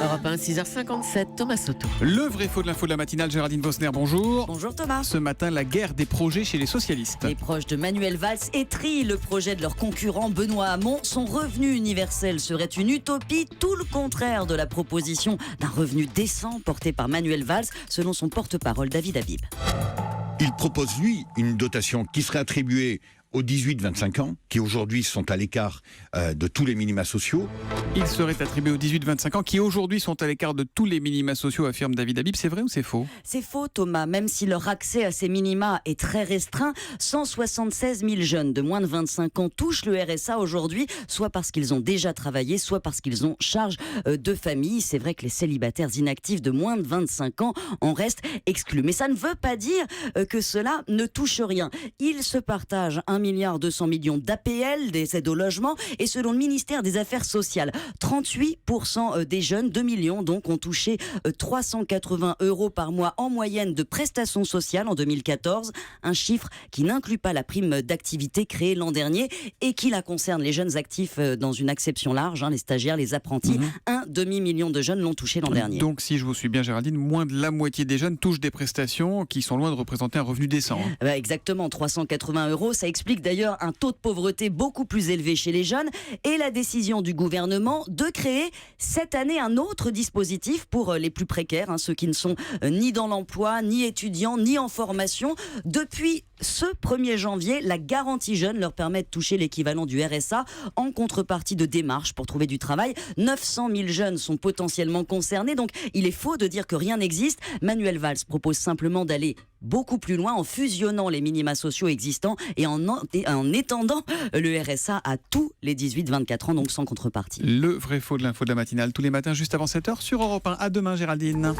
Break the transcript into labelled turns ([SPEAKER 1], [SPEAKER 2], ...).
[SPEAKER 1] Europe 1, 6h57, Thomas Soto.
[SPEAKER 2] Le vrai faux de l'info de la matinale, Géraldine Vosner, bonjour.
[SPEAKER 1] Bonjour Thomas.
[SPEAKER 2] Ce matin, la guerre des projets chez les socialistes.
[SPEAKER 1] Les proches de Manuel Valls étrillent le projet de leur concurrent Benoît Hamon. Son revenu universel serait une utopie, tout le contraire de la proposition d'un revenu décent portée par Manuel Valls, selon son porte-parole David Habib.
[SPEAKER 3] Il propose, lui, une dotation qui serait attribuée aux 18-25 ans, qui aujourd'hui sont à l'écart de tous les minima sociaux.
[SPEAKER 2] Il serait attribué aux 18-25 ans, qui aujourd'hui sont à l'écart de tous les minima sociaux, affirme David Habib. C'est vrai ou c'est faux ?
[SPEAKER 1] C'est faux Thomas, même si leur accès à ces minima est très restreint. 176 000 jeunes de moins de 25 ans touchent le RSA aujourd'hui, soit parce qu'ils ont déjà travaillé, soit parce qu'ils ont charge de famille. C'est vrai que les célibataires inactifs de moins de 25 ans en restent exclus. Mais ça ne veut pas dire que cela ne touche rien. Ils se partagent 1,2 milliard d'APL, des aides au logement, et selon le ministère des Affaires sociales, 38% des jeunes, 2 millions donc, ont touché 380 € par mois en moyenne de prestations sociales en 2014, un chiffre qui n'inclut pas la prime d'activité créée l'an dernier et qui la concerne les jeunes actifs dans une acception large, les stagiaires, les apprentis. Un demi-million de jeunes l'ont touché l'an dernier.
[SPEAKER 2] Donc si je vous suis bien Géraldine, moins de la moitié des jeunes touchent des prestations qui sont loin de représenter un revenu décent.
[SPEAKER 1] Exactement, 380 €, ça explique d'ailleurs un taux de pauvreté beaucoup plus élevé chez les jeunes et la décision du gouvernement de créer cette année un autre dispositif pour les plus précaires, ceux qui ne sont ni dans l'emploi, ni étudiants, ni en formation. Depuis ce 1er janvier, la garantie jeune leur permet de toucher l'équivalent du RSA en contrepartie de démarches pour trouver du travail. 900 000 jeunes sont potentiellement concernés, donc il est faux de dire que rien n'existe. Manuel Valls propose simplement d'aller beaucoup plus loin en fusionnant les minima sociaux existants et en étendant le RSA à tous les 18-24 ans, donc sans contrepartie.
[SPEAKER 2] Le vrai faux de l'info de la matinale, tous les matins juste avant 7h sur Europe 1. À demain Géraldine.